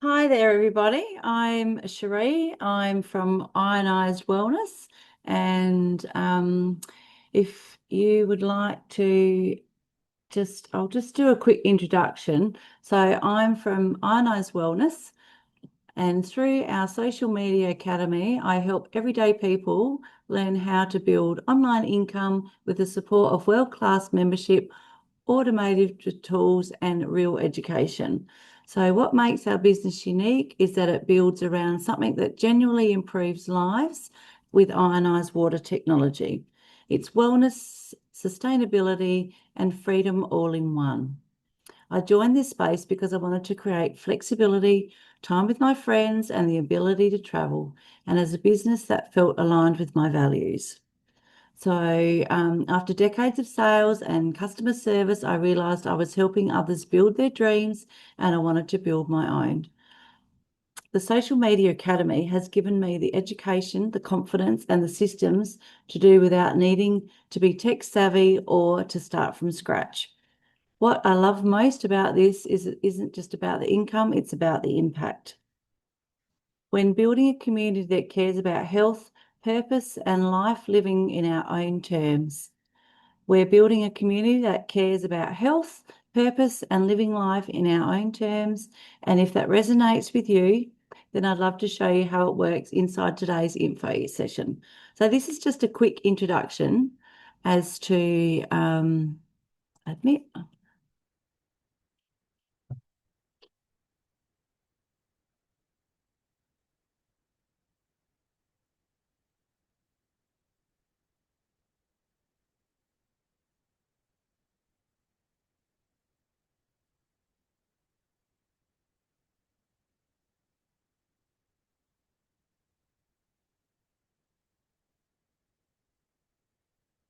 Hi there, everybody. I'm Cherie. I'm from Ionized Wellness, and if you would like to I'll just do a quick introduction. So I'm from Ionized Wellness, and through our social media academy, I help everyday people learn how to build online income with the support of world-class membership, automated tools, and real education. So, what makes our business unique is that it builds around something that genuinely improves lives with ionized water technology. It's wellness, sustainability, and freedom all in one. I joined this space because I wanted to create flexibility, time with my friends, and the ability to travel, and as a business that felt aligned with my values. So, after decades of sales and customer service, I realized I was helping others build their dreams and I wanted to build my own. The Social Media Academy has given me the education, the confidence, and the systems to do without needing to be tech savvy or to start from scratch. What I love most about this is it isn't just about the income, it's about the impact. When building a community that cares about health, purpose, and life living in our own terms. We're building a community that cares about health, purpose, and living life in our own terms. And if that resonates with you, then I'd love to show you how it works inside today's info session. So this is just a quick introduction as to admit.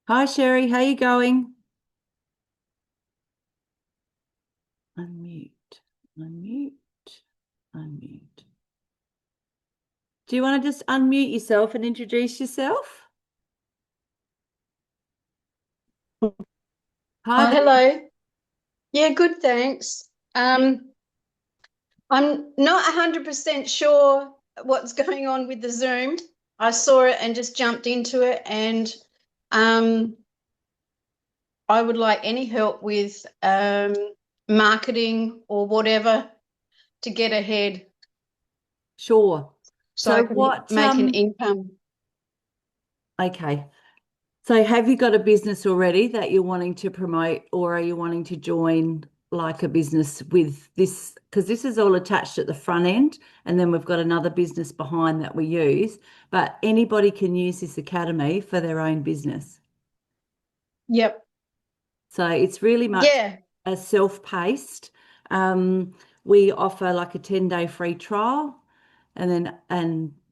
Hi Cherie, how you going? Unmute, unmute, unmute. Do you want to just unmute yourself and introduce yourself? Hi Oh, there. hello. Yeah, good, thanks. I'm not 100% sure what's going on with the Zoom. I saw it and just jumped into it, and um, I would like any help with marketing or whatever to get ahead Sure. so I So can what, make an income. okay. So have you got a business already that you're wanting to promote, or are you wanting to join like a business with this? Because this is all attached at the front end, and then we've got another business behind that we use, but anybody can use this academy for their own business. Yep. So it's really much Yeah. a self-paced. Um, we offer like a 10-day free trial, and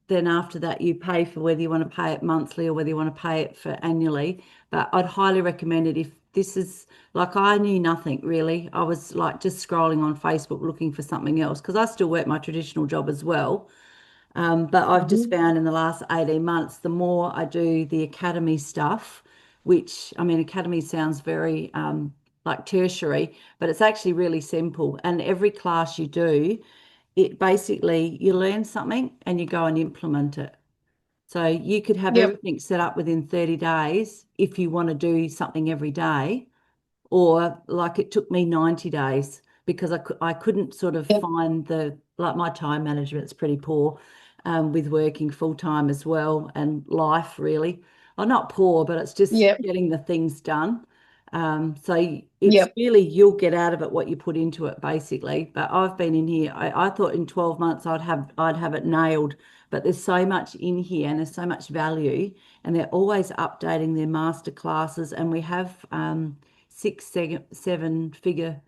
then after that you pay for whether you want to pay it monthly or whether you want to pay it for annually. But I'd highly recommend it if this is like I knew nothing really. I was like just scrolling on Facebook looking for something else because I still work my traditional job as well. But I've just Mhm. found in the last 18 months, the more I do the academy stuff, which I mean, academy sounds very like tertiary, but it's actually really simple. And every class you do, it basically you learn something and you go and implement it. So you could have Yep. everything set up within 30 days if you want to do something every day, or like it took me 90 days because I couldn't sort of Yep. find the like my time management's pretty poor with working full time as well and life really. Well, not poor, but it's just Yep. getting the things done. So it's Yep. really you'll get out of it what you put into it basically. But I've been in here. I thought in 12 months I'd have it nailed, but there's so much in here and there's so much value, and they're always updating their master classes, and we have six, seven figure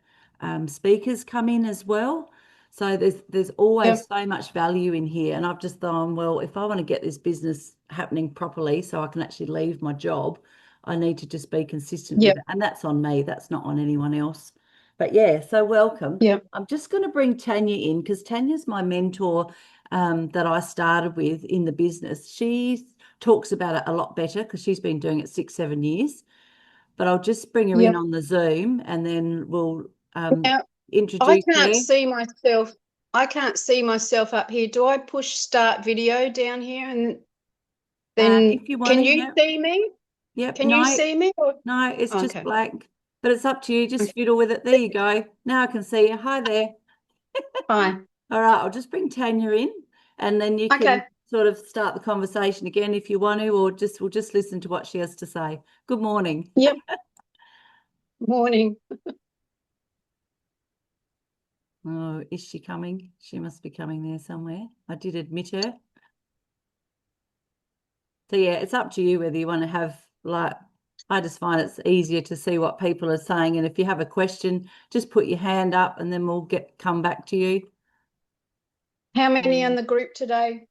speakers come in as well. So there's always Yep. so much value in here. And I've just thought, well, if I want to get this business happening properly so I can actually leave my job, I need to just be consistent with Yep. it. And that's on me, that's not on anyone else. But yeah, so welcome. Yep. I'm just going to bring Tanya in because Tanya's my mentor that I started with in the business. She talks about it a lot better because she's been doing it 6, 7 years, but I'll just bring her in Yep. on the Zoom and then we'll Now, I introduce can't her. see myself. I can't see myself up here. Do I push start video down here and then If you want can to, you yep. see me? Yep. Can you No, see me? no, it's just Okay. blank. But it's up to you. Just fiddle with it. There you go. Now I can see you. Hi there. Fine. All right, I'll just bring Tanya in and then you can Okay. sort of start the conversation again if you want to, or just we'll just listen to what she has to say. Good morning. Yep. Morning. Oh, is she coming? She must be coming there somewhere. I did admit her. So yeah, it's up to you whether you want to have like I just find it's easier to see what people are saying. And if you have a question, just put your hand up and then we'll come back to you. How many in Mm. the group today?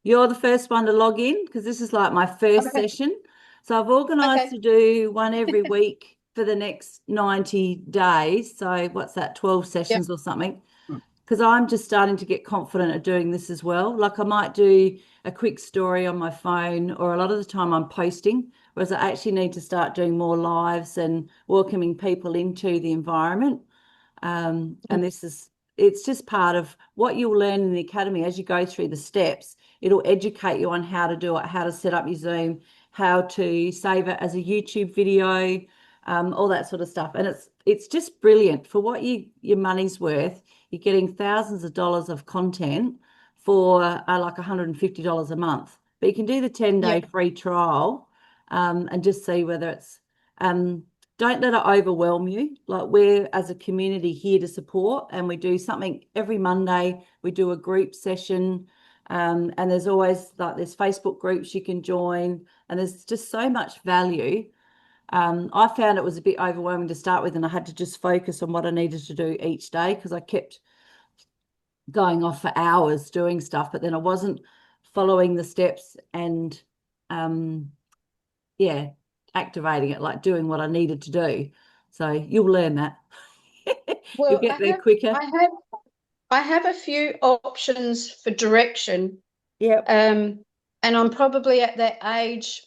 You're the first one to log in because this is like my first Okay. session. So I've organised Okay. to do one every week for the next 90 days. So what's that, 12 Yep. sessions or something? Because I'm just starting to get confident at doing this as well. Like I might do a quick story on my phone, or a lot of the time I'm posting, whereas I actually need to start doing more lives and welcoming people into the environment. And it's just part of what you'll learn in the academy as you go through the steps. It'll educate you on how to do it, how to set up your Zoom, how to save it as a YouTube video, all that sort of stuff. And it's just brilliant for what your money's worth. You're getting thousands of dollars of content for like $150 a month. But you can do the 10-day Yep. free trial and just see whether it's um, don't let it overwhelm you. Like we're as a community here to support, and we do something every Monday. We do a group session, and there's always like there's Facebook groups you can join, and there's just so much value. I found it was a bit overwhelming to start with, and I had to just focus on what I needed to do each day because I kept going off for hours doing stuff, but then I wasn't following the steps and um, yeah, activating it, like doing what I needed to do. So you'll learn that. You'll Well, get there quicker. I have a few options for direction. Yep. Um, and I'm probably at that age,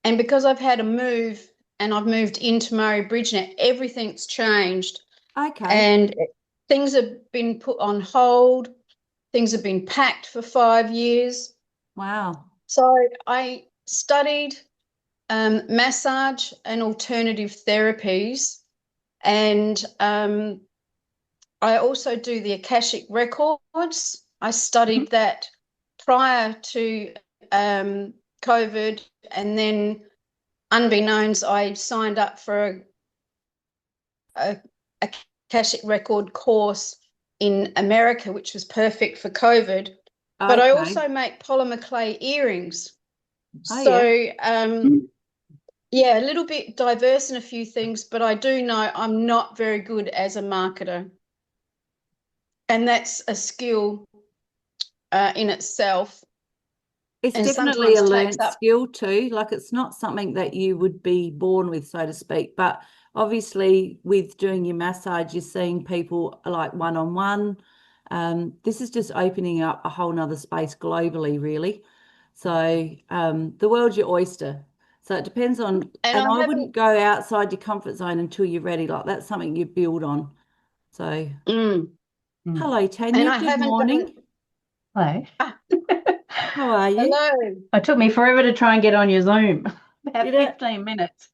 and because I've had a move and I've moved into Murray Bridge now, everything's changed Okay. and things have been put on hold. Things have been packed for 5 years. Wow. So I studied massage and alternative therapies, and I also do the Akashic Records. I Mhm. studied that prior to COVID, and then, unbeknownst, I signed up for a Akashic Record course in America, which was perfect for COVID. But I Okay. also make polymer clay earrings. Oh yeah. So, yeah, a little bit diverse in a few things, but I do know I'm not very good as a marketer. And that's a skill in itself, It's and definitely a sometimes takes learnt up. skill too. Like it's not something that you would be born with, so to speak. But obviously, with doing your massage, you're seeing people like one on one. This is just opening up a whole nother space globally, really. So the world's your oyster. So it depends on, And and I I haven't. wouldn't go outside your comfort zone until you're ready. Like that's something you build on. So Mm, Mm. hello, and Tanya. I Good haven't done. morning. Hello. Ah, How are you? hello. It took me forever to try and get on your Zoom. Did About it? 15 minutes.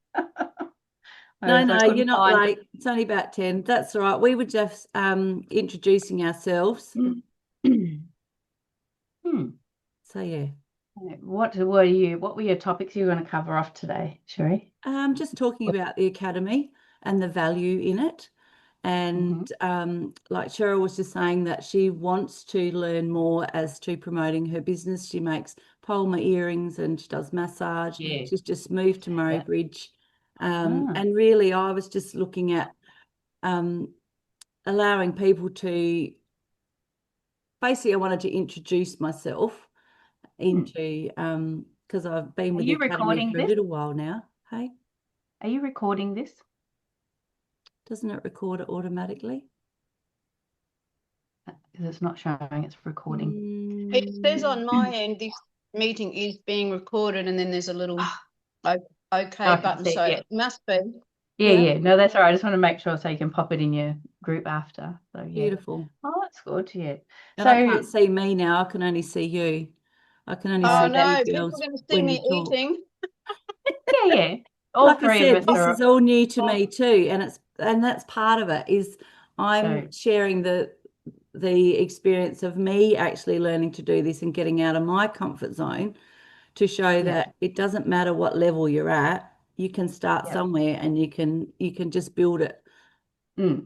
No, I no, you're couldn't not find. late. It's only about 10. That's all right. We were just introducing ourselves. Hmm. So yeah. What were your topics you were going to cover off today, Cherie? Just talking about the academy and the value in it. Mm-hmm. And like Cheryl was just saying that she wants to learn more as to promoting her business. She makes polymer earrings and she does massage. Yeah. She's just moved to Murray That. Bridge. Ah. And really, I was just looking at um, allowing people to basically, I wanted to introduce myself Hmm. into because I've been Are with the you academy recording for a this? little while now. Hey, Are you recording this? doesn't it record it automatically? Because it's not showing it's recording. It says Mm, on my end this meeting is being recorded, and then there's a little Oh, I okay can button. see it. So Yeah. it must be. Yeah, Yeah, yeah. No, that's all right. I just want to make sure so you can pop it in your group after. So yeah. beautiful. Oh, that's good. Yeah. And I So can't see me now. I can only see you. I can only Oh see okay. you no, people are girls going to see when you me talk. eating. Yeah, yeah. All Like I three of said, us this is are all new to oh, me too, and that's part of it is so I'm sharing the experience of me actually learning to do this and getting out of my comfort zone to show yeah. that it doesn't matter what level you're at, you can start Yeah. somewhere and you can just build it.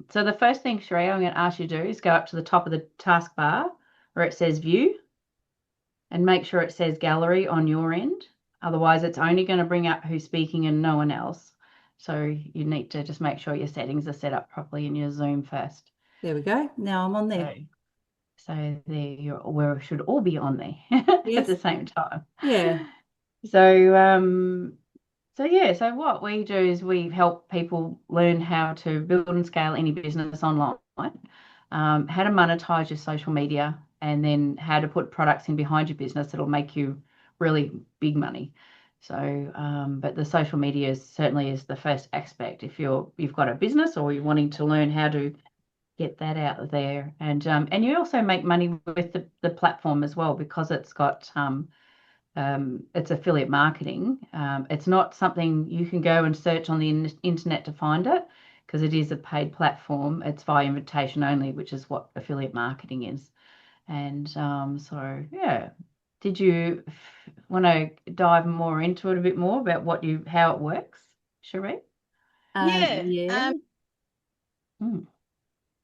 So the first thing, Cherie, I'm going to ask you to do is go up to the top of the taskbar where it says view and make sure it says gallery on your end. Otherwise, it's only going to bring up who's speaking and no one else. So you need to just make sure your settings are set up properly in your Zoom first. There we go. Now I'm on there. So, so there we should all be on there at Yes. the same time. Yeah. So so yeah, so what we do is we help people learn how to build and scale any business online, how to monetize your social media, and then how to put products in behind your business that'll make you really big money. So, but the social media certainly is the first aspect. If you've got a business or you're wanting to learn how to get that out there, and you also make money with the platform as well because it's got it's affiliate marketing. It's not something you can go and search on the internet to find it because it is a paid platform. It's via invitation only, which is what affiliate marketing is. And so, yeah. Did you want to dive more into it a bit more about how it works, Cherie? Yeah. Yeah. Mm.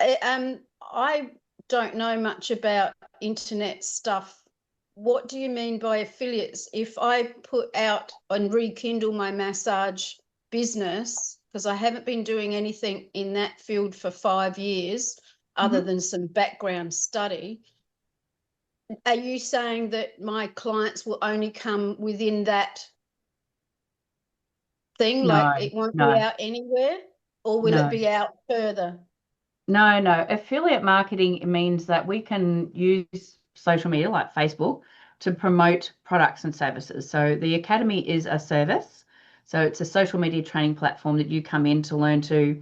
I don't know much about internet stuff. What do you mean by affiliates? If I put out and rekindle my massage business, because I haven't been doing anything in that field for 5 years other Mhm. than some background study, are you saying that my clients will only come within that thing? Like No, it won't be no, out anywhere? Or will it no. be out further? No, no. Affiliate marketing means that we can use social media like Facebook to promote products and services. So the Academy is a service. So it's a social media training platform that you come in to learn to,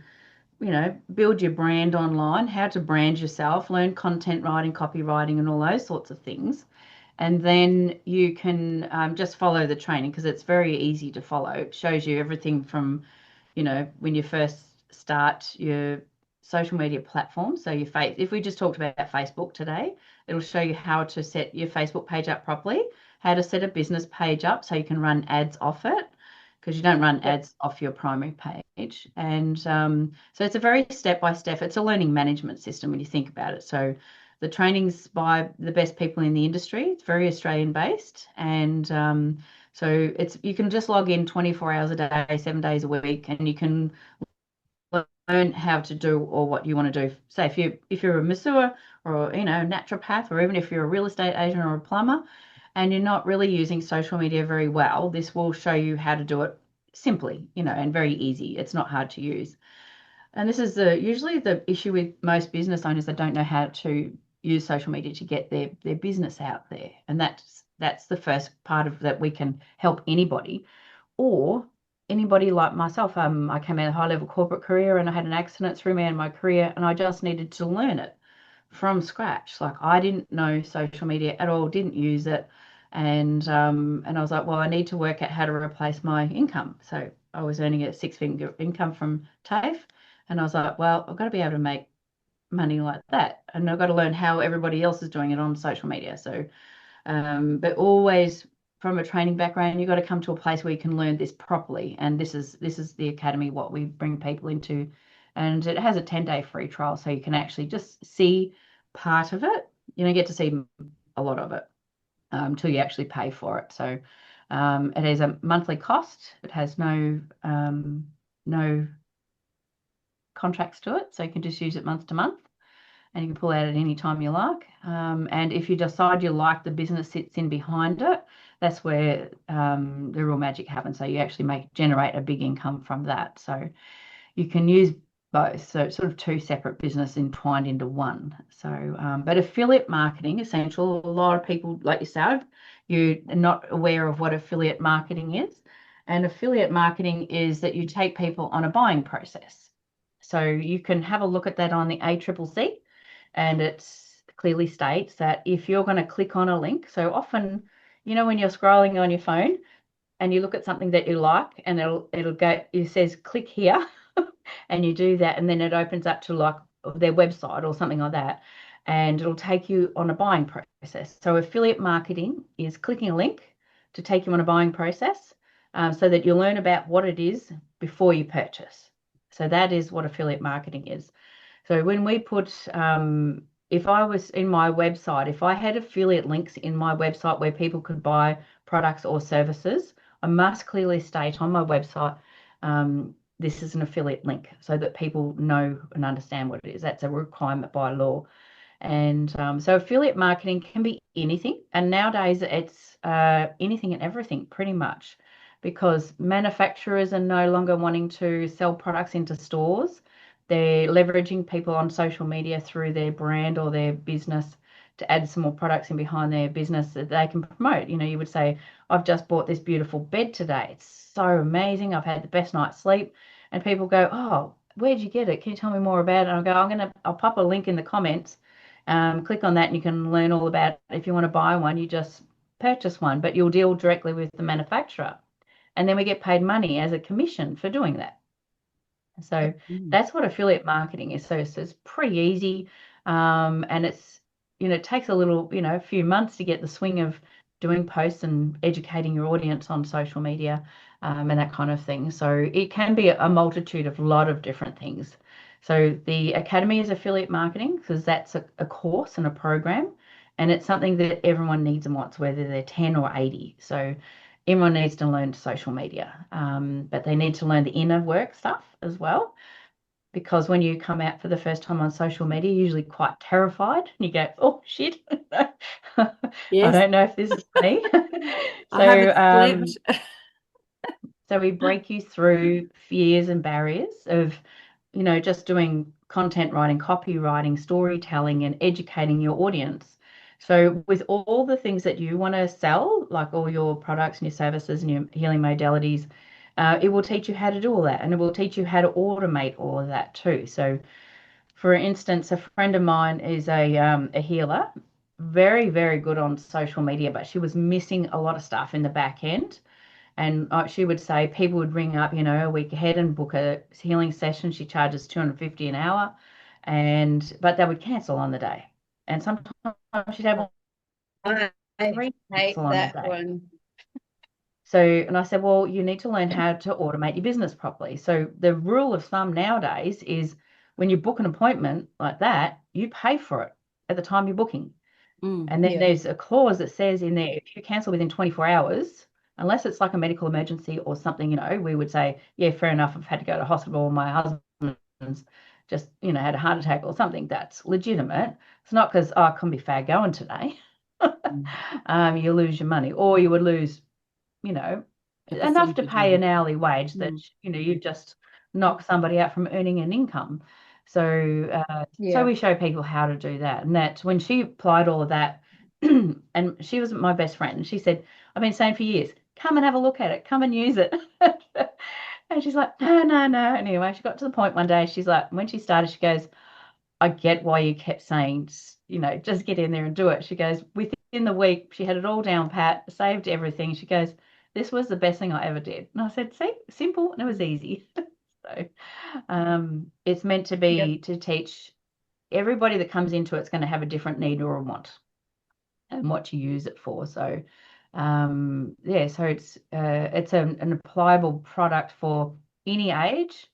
build your brand online, how to brand yourself, learn content writing, copywriting, and all those sorts of things. And then you can just follow the training because it's very easy to follow. It shows you everything from when you first start your social media platform. So if we just talked about Facebook today, it'll show you how to set your Facebook page up properly, how to set a business page up so you can run ads off it because you don't run Yep. ads off your primary page. And so it's a very step by step. It's a learning management system when you think about it. So the training's by the best people in the industry. It's very Australian based, and so you can just log in 24 hours a day, 7 days a week, and you can learn how to do or what you want to do. Say if you're a masseur or naturopath, or even if you're a real estate agent or a plumber, and you're not really using social media very well, this will show you how to do it simply, and very easy. It's not hard to use. And this is usually the issue with most business owners that don't know how to use social media to get their business out there. And that's the first part of that we can help anybody or anybody like myself. I came out of a high level corporate career and I had an accident through me in my career and I just needed to learn it from scratch. Like I didn't know social media at all, didn't use it. And I was like, well, I need to work out how to replace my income. So I was earning a six-figure income from TAFE. And I was like, well, I've got to be able to make money like that. And I've got to learn how everybody else is doing it on social media. So but always from a training background, you've got to come to a place where you can learn this properly. And this is the academy, what we bring people into. And it has a 10-day free trial, so you can actually just see part of it. You don't get to see a lot of it until you actually pay for it. So it is a monthly cost. It has no contracts to it, so you can just use it month to month and you can pull out at any time you like. And if you decide you like the business sits in behind it, that's where the real magic happens. So you actually generate a big income from that. So you can use both. So it's sort of two separate businesses entwined into one. So, but affiliate marketing, essential. A lot of people like yourself, you're not aware of what affiliate marketing is. And affiliate marketing is that you take people on a buying process. So you can have a look at that on the ACCC, and it clearly states that if you're going to click on a link, so often, when you're scrolling on your phone and you look at something that you like, and it'll go, it says click here, and you do that, and then it opens up to like their website or something like that, and it'll take you on a buying process. So affiliate marketing is clicking a link to take you on a buying process, so that you learn about what it is before you purchase. So that is what affiliate marketing is. So when we put, if I was in my website, if I had affiliate links in my website where people could buy products or services, I must clearly state on my website, this is an affiliate link so that people know and understand what it is. That's a requirement by law. And so affiliate marketing can be anything. And nowadays it's anything and everything pretty much, because manufacturers are no longer wanting to sell products into stores. They're leveraging people on social media through their brand or their business to add some more products in behind their business that they can promote. You would say, I've just bought this beautiful bed today. It's so amazing. I've had the best night's sleep. And people go, oh, where'd you get it? Can you tell me more about it? And I'll go, I'll pop a link in the comments. Click on that and you can learn all about it. If you want to buy one, you just purchase one, but you'll deal directly with the manufacturer. And then we get paid money as a commission for doing that. So that's what affiliate marketing is. So it's pretty easy. And it takes a few months to get the swing of doing posts and educating your audience on social media, and that kind of thing. So it can be a multitude of a lot of different things. So the Academy is affiliate marketing because that's a course and a program, and it's something that everyone needs and wants, whether they're 10 or 80. So everyone needs to learn social media, but they need to learn the inner work stuff as well. Because when you come out for the first time on social media, you're usually quite terrified and you go, oh, shit. I Yes, don't know if this is me. I haven't So, slept. so we break you through fears and barriers of, just doing content writing, copywriting, storytelling, and educating your audience. So with all the things that you want to sell, like all your products and your services and your healing modalities, it will teach you how to do all that, and it will teach you how to automate all of that too. So for instance, a friend of mine is a healer, very, very good on social media, but she was missing a lot of stuff in the back end. And she would say people would ring up, a week ahead and book a healing session. She charges 250 an hour, but they would cancel on the day. And sometimes she'd have I three hate cancel on the that day. one. So, and I said, well, you need to learn how to automate your business properly. So the rule of thumb nowadays is when you book an appointment like that, you pay for it at the time you're booking. And then Yeah. there's a clause that says in there, if you cancel within 24 hours, unless it's like a medical emergency or something, we would say, yeah, fair enough. I've had to go to hospital. My husband's just, had a heart attack or something. That's legitimate. It's not because, oh, I couldn't be fair going today. You lose your money, or you would lose, A enough to percentage of pay it. an hourly wage that, Mm. you've just knocked somebody out from earning an income. So Yeah. we show people how to do that. And that when she applied all of that, and she was my best friend, and she said, I've been saying for years, come and have a look at it, come and use it. And she's like, no, no, no. Anyway, she got to the point one day, she's like, when she started, she goes, I get why you kept saying, just get in there and do it. She goes, within the week, she had it all down pat, saved everything. She goes, this was the best thing I ever did. And I said, see, simple, and it was easy. So it's meant to Yep. be to teach everybody that comes into it's going to have a different need or a want and what to use it for. So so it's an applicable product for any age.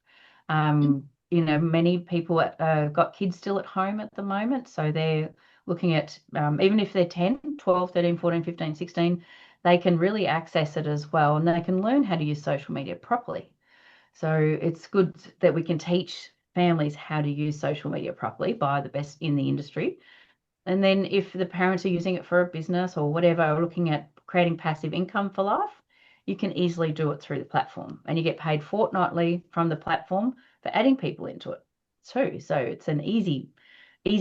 Many people got kids still at home at the moment, so they're looking at, even if they're 10, 12, 13, 14, 15, 16, they can really access it as well, and they can learn how to use social media properly. So it's good that we can teach families how to use social media properly by the best in the industry. And then if the parents are using it for a business or whatever, or looking at creating passive income for life, you can easily do it through the platform, and you get paid fortnightly from the platform for adding people into it too. So it's an easy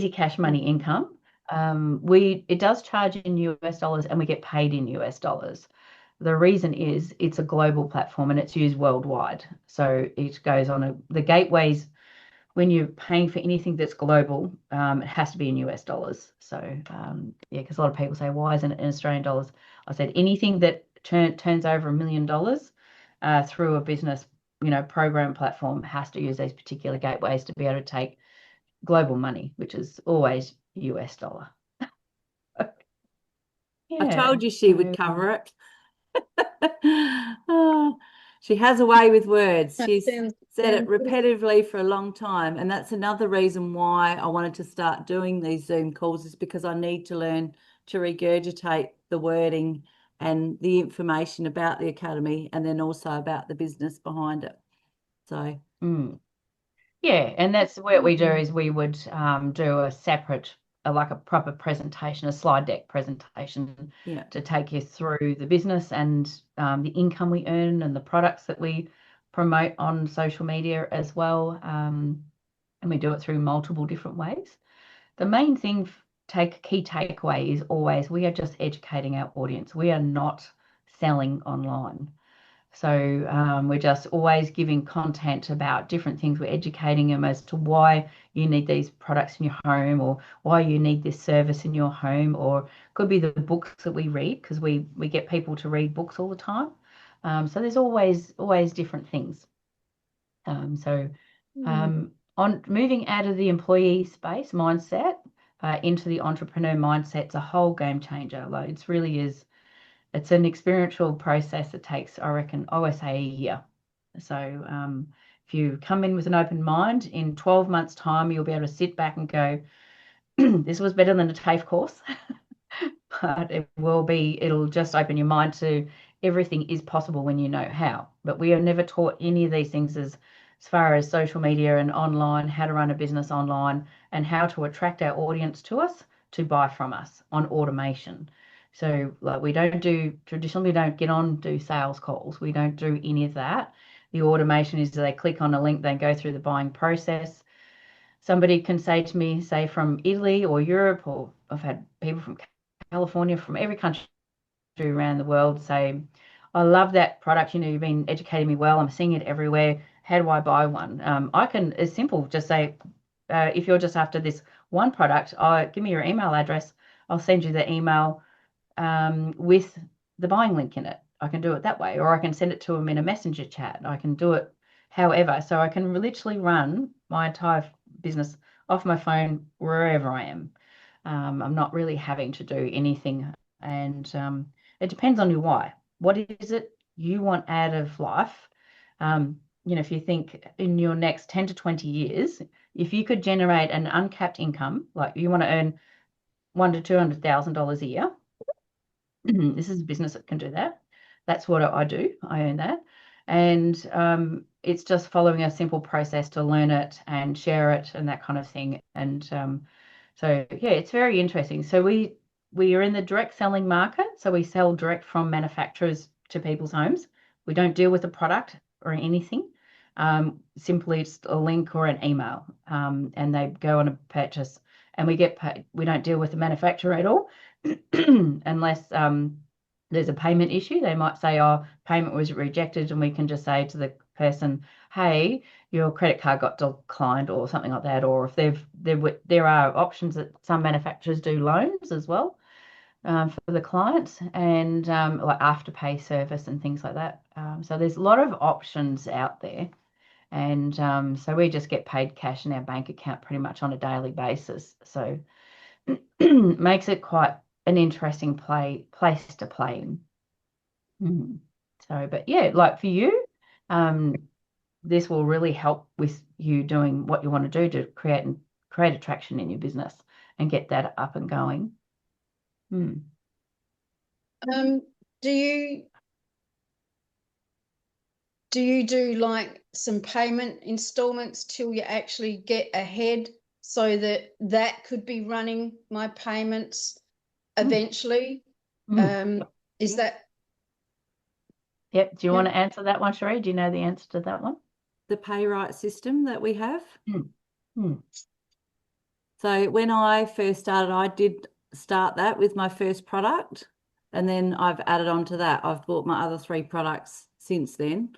cash money income. It does charge in US dollars, and we get paid in US dollars. The reason is it's a global platform and it's used worldwide. So it goes on the gateways. When you're paying for anything that's global, it has to be in US dollars. So yeah, because a lot of people say, why isn't it in Australian dollars? I said anything that turns over $1 million through a business, program platform has to use these particular gateways to be able to take global money, which is always US dollar. I Yeah. told you she would cover it. Oh, she has a way with words. That She's said it sounds good. repetitively for a long time. And that's another reason why I wanted to start doing these Zoom calls, is because I need to learn to regurgitate the wording and the information about the academy, and then also about the business behind it. So Yeah, and that's what we do is we would do a separate, like a proper presentation, a slide deck presentation yeah. to take you through the business and the income we earn and the products that we promote on social media as well. And we do it through multiple different ways. The main thing, key takeaway is always we are just educating our audience. We are not selling online. So we're just always giving content about different things. We're educating them as to why you need these products in your home, or why you need this service in your home, or could be the books that we read, because we get people to read books all the time. So there's always different things. So on moving out of the employee space mindset into the entrepreneur mindset, it's a whole game changer. Like it really is. It's an experiential process that takes, I reckon, I always say a year. So if you come in with an open mind, in 12 months' time, you'll be able to sit back and go, this was better than a TAFE course. But it'll just open your mind to everything is possible when you know how. But we are never taught any of these things as far as social media and online, how to run a business online, and how to attract our audience to us to buy from us on automation. So like we don't get on, do sales calls. We don't do any of that. The automation is they click on a link, they go through the buying process. Somebody can say to me, say from Italy or Europe, or I've had people from California, from every country around the world, say, I love that product. You've been educating me well. I'm seeing it everywhere. How do I buy one? I can, as simple, just say, if you're just after this one product, give me your email address. I'll send you the email with the buying link in it. I can do it that way, or I can send it to them in a messenger chat. I can do it however. So I can literally run my entire business off my phone wherever I am. I'm not really having to do anything. And it depends on your why. What is it you want out of life? If you think in your next 10 to 20 years, if you could generate an uncapped income, like you want to earn $100,000 to $200,000 a year, this is a business that can do that. That's what I do. I earn that. And it's just following a simple process to learn it and share it and that kind of thing. And so, yeah, it's very interesting. So we are in the direct selling market. So we sell direct from manufacturers to people's homes. We don't deal with a product or anything. Simply just a link or an email, and they go on a purchase, and we get paid. We don't deal with the manufacturer at all. Unless there's a payment issue. They might say, oh, payment was rejected, and we can just say to the person, hey, your credit card got declined or something like that. Or if there are options that some manufacturers do loans as well for the clients, and like afterpay service and things like that. So there's a lot of options out there. And so we just get paid cash in our bank account pretty much on a daily basis. So makes it quite an interesting place to play in. So, but yeah, like for you, this will really help with you doing what you want to do to create attraction in your business and get that up and going. Do you do like some payment installments till you actually get ahead, so that could be running my payments eventually? Is that? Yep. Do you want to answer that one, Cherie? Do you know the answer to that one? The pay right system that we have. Mm. So when I first started, I did start that with my first product. And then I've added on to that. I've bought my other three products since then.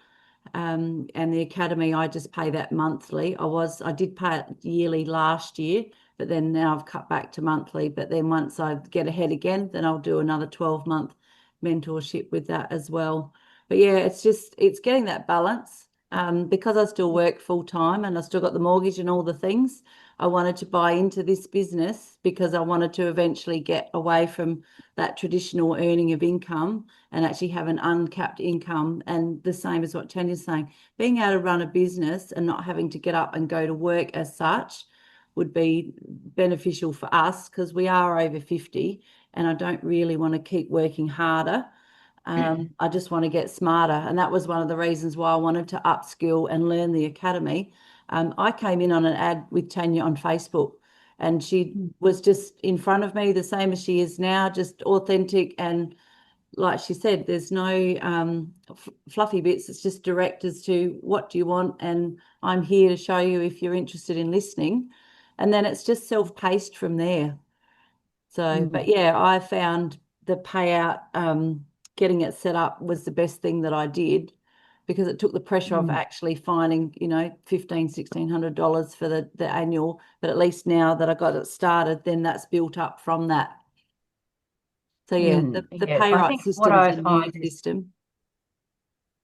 And the academy, I just pay that monthly. I did pay it yearly last year, but then now I've cut back to monthly. But then once I get ahead again, then I'll do another 12-month mentorship with that as well. But yeah, it's getting that balance. Because I still work full time and I still got the mortgage and all the things. I wanted to buy into this business because I wanted to eventually get away from that traditional earning of income and actually have an uncapped income. And the same as what Tanya's saying, being able to run a business and not having to get up and go to work as such would be beneficial for us because we are over 50 and I don't really want to keep working harder. I just want to get smarter. And that was one of the reasons why I wanted to upskill and learn the academy. I came in on an ad with Tanya on Facebook and she was just in front of me, the same as she is now, just authentic. And like she said, there's no fluffy bits. It's just direct as to what do you want. And I'm here to show you if you're interested in listening. And then it's just self-paced from there. So, but Mm. yeah, I found the payout, getting it set up was the best thing that I did because it took the pressure off Mm. actually finding, $1,500, $1,600 for the annual. But at least now that I got it started, then that's built up from that. So yeah, the Yeah, pay I right think what system's I a new find is system.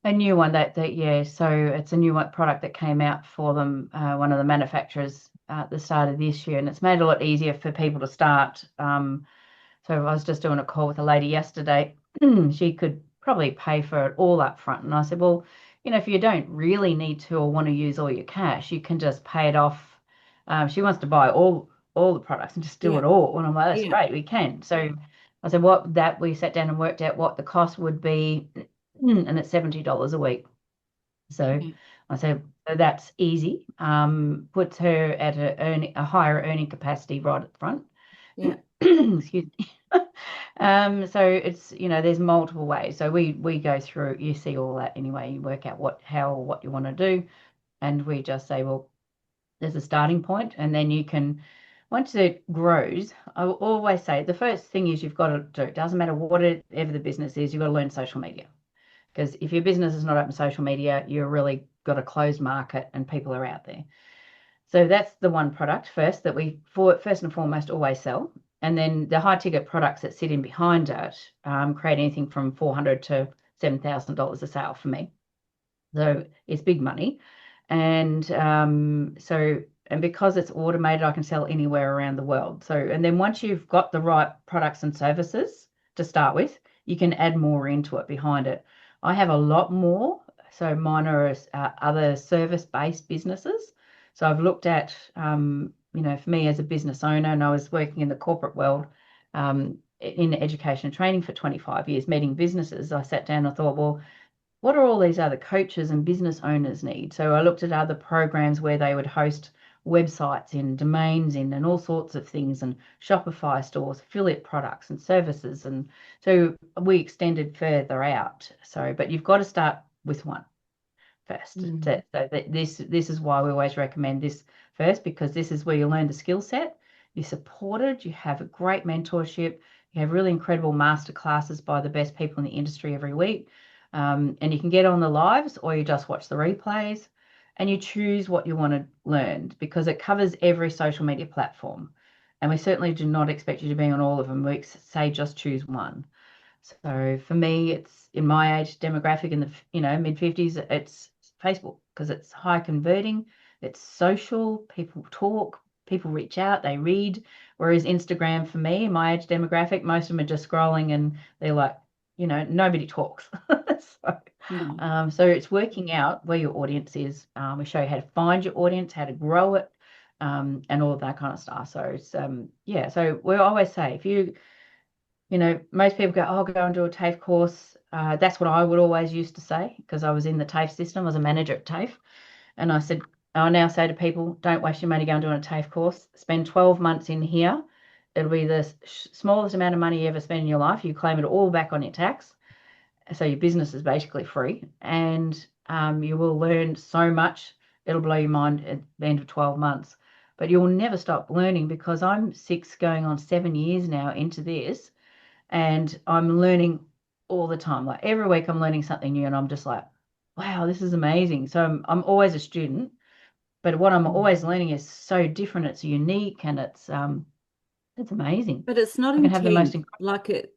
a new one that yeah, so it's a new one product that came out for them, one of the manufacturers at the start of this year, and it's made it a lot easier for people to start. So I was just doing a call with a lady yesterday. She could probably pay for it all up front. And I said, well, if you don't really need to or want to use all your cash, you can just pay it off. She wants to buy all the products and just do Yeah, it all. And I'm like, that's yeah, great, we can. So I said, we sat down and worked out what the cost would be, and it's $70 a week. So yeah, I said, so that's easy. Puts her at a higher earning capacity right at the front. yeah, Excuse me. So it's, there's multiple ways. So we go through, you see all that anyway, you work out what you want to do. And we just say, well, there's a starting point, and then you can, once it grows, I will always say the first thing is you've got to do, it doesn't matter whatever the business is, you've got to learn social media. Because if your business is not open social media, you're really got a closed market and people are out there. So that's the one product first that we first and foremost always sell. And then the high ticket products that sit in behind it create anything from $400 to $7,000 a sale for me. So it's big money. And and because it's automated, I can sell anywhere around the world. So, and then once you've got the right products and services to start with, you can add more into it behind it. I have a lot more. So mine are other service-based businesses. So I've looked at, for me as a business owner, and I was working in the corporate world, in education and training for 25 years, meeting businesses. I sat down and thought, well, what are all these other coaches and business owners need? So I looked at other programs where they would host websites in, domains in, and all sorts of things, and Shopify stores, affiliate products and services. And so we extended further out. So, but you've got to start with one first. So that this is why we always recommend this first, because this is where you learn the skill set, you're supported, you have a great mentorship, you have really incredible master classes by the best people in the industry every week. And you can get on the lives or you just watch the replays and you choose what you want to learn because it covers every social media platform. And we certainly do not expect you to be on all of them. We say just choose one. So for me, it's in my age demographic in the mid 50s, it's Facebook because it's high converting, it's social, people talk, people reach out, they read. Whereas Instagram for me, my age demographic, most of them are just scrolling and they're like, nobody talks. so, no, so it's working out where your audience is. We show you how to find your audience, how to grow it, and all of that kind of stuff. So it's yeah. So we always say if most people go, oh, go and do a TAFE course. That's what I would always used to say because I was in the TAFE system. I was a manager at TAFE. And I now say to people, don't waste your money going doing a TAFE course. Spend 12 months in here. It'll be the smallest amount of money you ever spend in your life. You claim it all back on your tax. So your business is basically free. And you will learn so much. It'll blow your mind at the end of 12 months. But you'll never stop learning because I'm 6 going on 7 years now into this. and I'm learning all the time. Like every week I'm learning something new, and I'm just like, wow, this is amazing. So I'm always a student, but what I'm always learning is so different. It's unique, and it's amazing. But it's not I can have the most intense. incredible. Like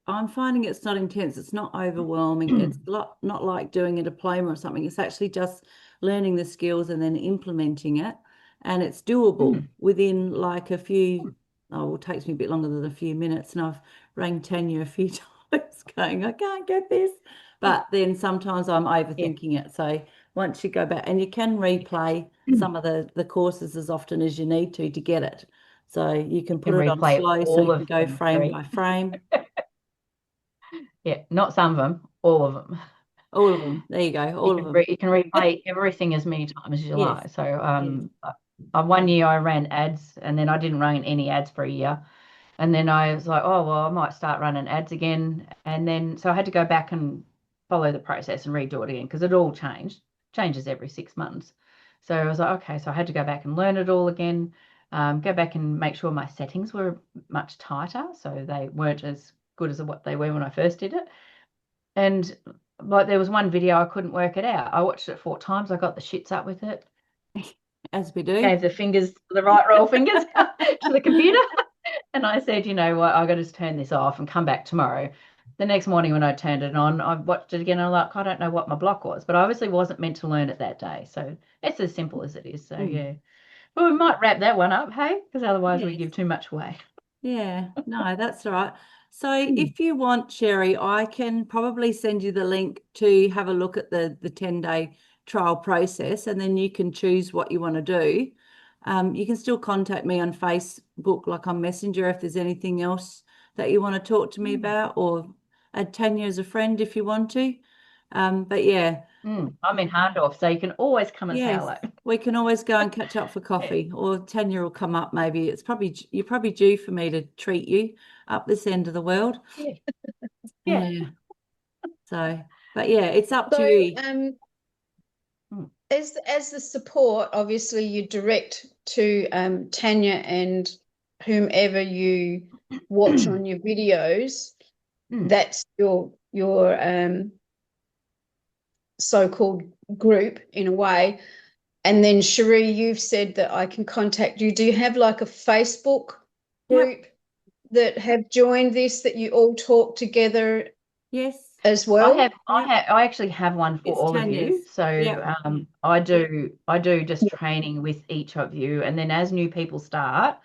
I'm finding it's not intense. It's not overwhelming. It's not like doing a diploma or something. It's actually just learning the skills and then implementing it. And it's doable Mm. within like a few, oh, it takes me a bit longer than a few minutes. And I've rang Tanya a few times going, I can't get this. But then sometimes I'm Yeah, overthinking it. So once you go back and you can replay you some of the courses as often as you need to get it. So you can put can it on replay slow so all you can of go them, frame Cherie. by frame. Yeah, not some of them, all of them. All of them. There you go. You All of can them. you can replay everything as many times as you Yes. like. So Yes. one year I ran ads, and then I didn't run any ads for a year. And then I was like, oh, well, I might start running ads again. And then, so I had to go back and follow the process and redo it again because it all changes every 6 months. So I was like, okay, so I had to go back and learn it all again, go back and make sure my settings were much tighter. So they weren't as good as what they were when I first did it. And like there was one video I couldn't work it out. I watched it 4 times. I got the shits up with it. As we do. Gave the fingers, the right roll fingers to the computer. And I said, you know what, I've got to turn this off and come back tomorrow. The next morning when I turned it on, I watched it again. And I'm like, I don't know what my block was, but I obviously wasn't meant to learn it that day. So it's as simple as it is. So Mm. yeah. Well, we might wrap that one up, hey? Because otherwise we Yes. give too much away. Yeah. No, that's all right. So Mm. if you want, Cherie, I can probably send you the link to have a look at the 10-day trial process, and then you can choose what you want to do. You can still contact me on Facebook, like on Messenger, if there's anything else that you want to talk to me Mm. about, or add Tanya as a friend if you want to. But yeah, I'm in Hahndorf, so you can always come and say yes, hello. we can always go and catch up for Yeah. coffee, or Tanya will come up maybe. You're probably due for me to treat you up this end of the world. Yeah. Yeah. Yeah. So, but yeah, it's up to So, you. Mm. as the support, obviously you direct to Tanya and whomever you watch on your videos. Mm. That's your so-called group in a way. And then Cherie, you've said that I can contact you. Do you have like a Facebook Yep. group that have joined this that you all talk together Yes. as well? Yep. I actually have one for It's all of you. Tanya's. So Yep. I do just training with each of you, and then as new people start,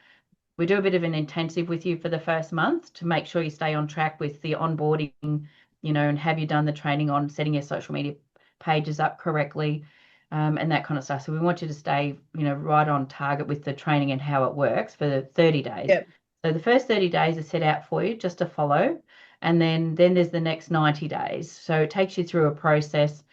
we do a bit of an intensive with you for the first month to make sure you stay on track with the onboarding, and have you done the training on setting your social media pages up correctly, and that kind of stuff. So we want you to stay, right on target with the training and how it works for the 30 days. Yep. So the first 30 days are set out for you just to follow. And then there's the next 90 days. So it takes you through a process.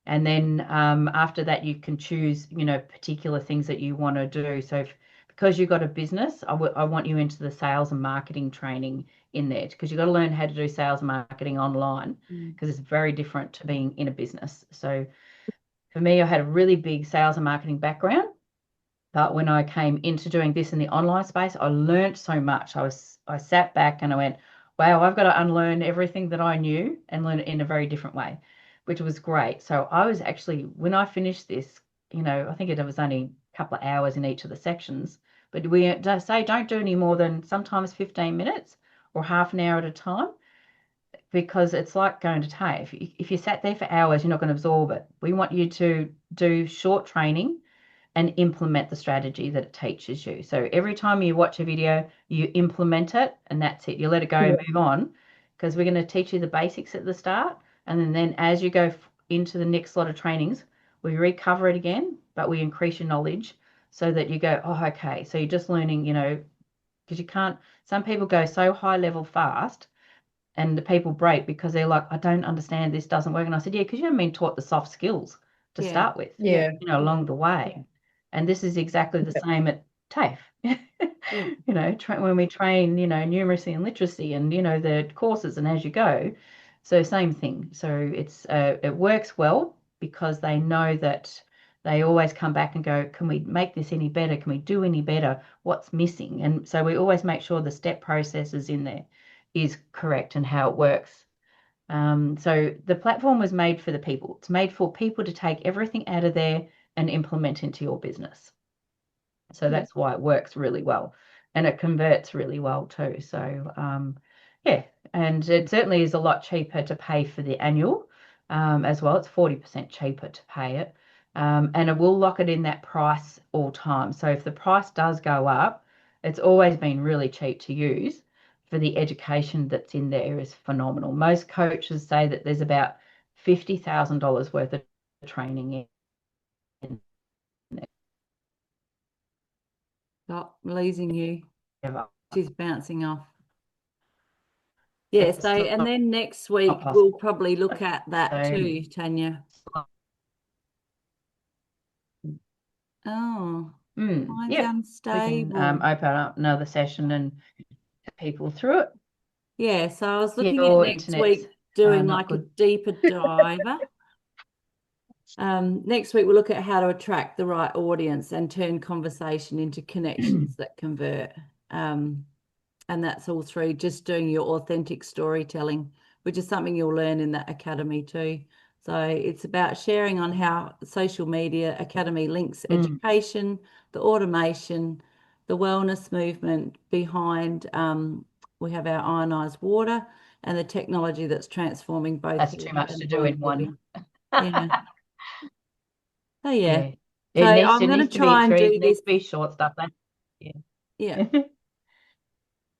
And then after that, you can choose, particular things that you want to do. So because you've got a business, I want you into the sales and marketing training in there because you've got to learn how to do sales and marketing online Mm. because it's very different to being in a business. So for me, I had a really big sales and marketing background. But when I came into doing this in the online space, I learned so much. I sat back and I went, wow, I've got to unlearn everything that I knew and learn it in a very different way, which was great. So I was actually, when I finished this, I think it was only a couple of hours in each of the sections, but we say don't do any more than sometimes 15 minutes or half an hour at a time because it's like going to TAFE. If you sat there for hours, you're not going to absorb it. We want you to do short training and implement the strategy that it teaches you. So every time you watch a video, you implement it and that's it. You let it go and move on because we're going to teach you the basics at the start. And then as you go into the next lot of trainings, we recover it again, but we increase your knowledge so that you go, oh, okay. So you're just learning, because you can't, some people go so high level fast and the people break because they're like, I don't understand, this doesn't work. And I said, yeah, because you haven't been taught the soft skills to Yeah. start with, Yeah. Yeah. along the way. And this is exactly the same at TAFE. Yeah. When we train, numeracy and literacy and, the courses and as you go. So same thing. So it works well because they know that they always come back and go, can we make this any better? Can we do any better? What's missing? And so we always make sure the step process is in there. is correct and how it works. So the platform was made for the people. It's made for people to take everything out of there and implement into your business. So that's why it works really well, and it converts really well too. So yeah, and it certainly is a lot cheaper to pay for the annual as well. It's 40% cheaper to pay it, and it will lock it in that price all time. So if the price does go up, it's always been really cheap to use. For the education that's in there is phenomenal. Most coaches say that there's about $50,000 worth of training in Stop losing you. there. She's bouncing off. Yeah, so and then next week possible. we'll probably look at that too, Tanya. Oh, mine's Yep. We unstable. can open up another session and get people through it. Yeah, so I was looking at Your next internet's week doing not like a good. deeper diver. Next week we'll look at how to attract the right audience and turn conversation into connections that convert. And that's all through just doing your authentic storytelling, which is something you'll learn in that academy too. So it's about sharing on how Social Media Academy links education, the automation, the wellness movement behind. We have our ionized water and the technology that's transforming both That's health too much and to do home in one. living. Yeah. So yeah. Yeah. So It I'm going to needs to be try and Cherie, it do needs this. to be short stuff then. Yeah. Yeah.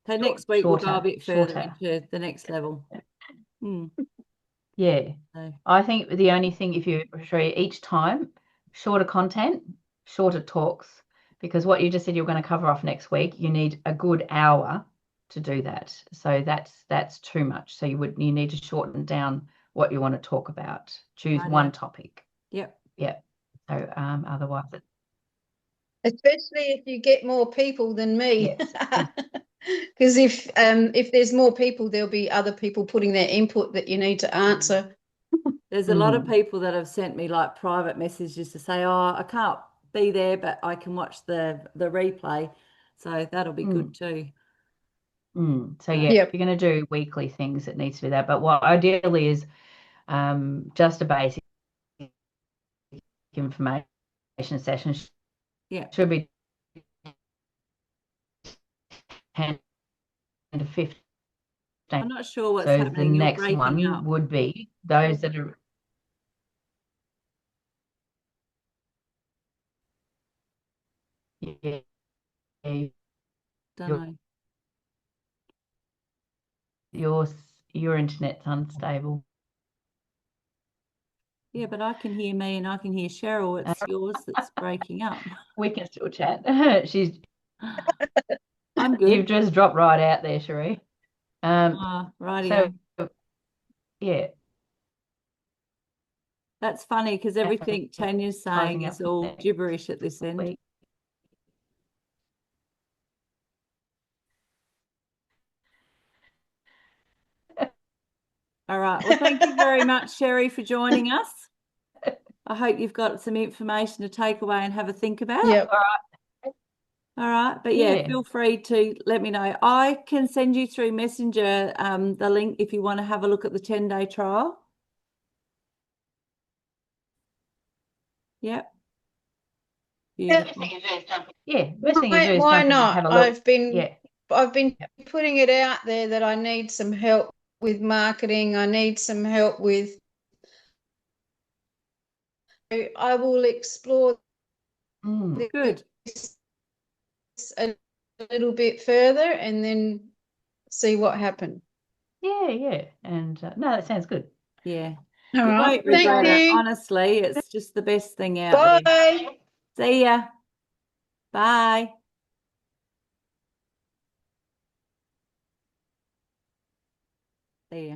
So next week we'll go a bit further shorter. into the next level. Yeah. So, I think the only thing, if you Cherie, each time, shorter content, shorter talks, because what you just said you're going to cover off next week, you need a good hour to do that. So that's too much. So you need to shorten down what you want to talk about. Choose one topic. Yep. Yep. So otherwise Especially if you get more people than me. yes. Because if there's more people, there'll be other people putting their input that you need to answer. There's a lot of people that have sent me like private messages to say, oh, I can't be there, but I can watch the replay. So that'll be good too. So yeah, if you're going to do weekly things, it needs to be that. But what ideally is just a basic information session. Yeah. Should be 10 to 15. I'm not sure what's So the happening. You're next breaking one up. would be those that are yeah, Don't know. your internet's unstable. Yeah, but I can hear me and I can hear Cheryl. It's yours that's breaking up. We can still chat. I'm good. You've just dropped right out there, Cherie. Rightio. So yeah. That's funny because everything Tanya's saying Closing is up all gibberish at this end. week. All right. Well, thank you very much, Cherie, for joining us. I hope you've got some information to take away and have a think about. Yep. All right. But yeah, feel free to let me know. I can send you through Messenger the link if you want to have a look at the 10-day trial. Yep. Beautiful. Yeah, best thing you do is Why jump in and not? have a look. I've been putting it out there that I need some help with marketing. I need some help with. I will explore Good. this a little bit further and then see what happened. Yeah. And no, that sounds good. Yeah. All You right. won't regret Thank it. you. Honestly, it's just the best thing out there. Bye. See ya. Bye. See ya.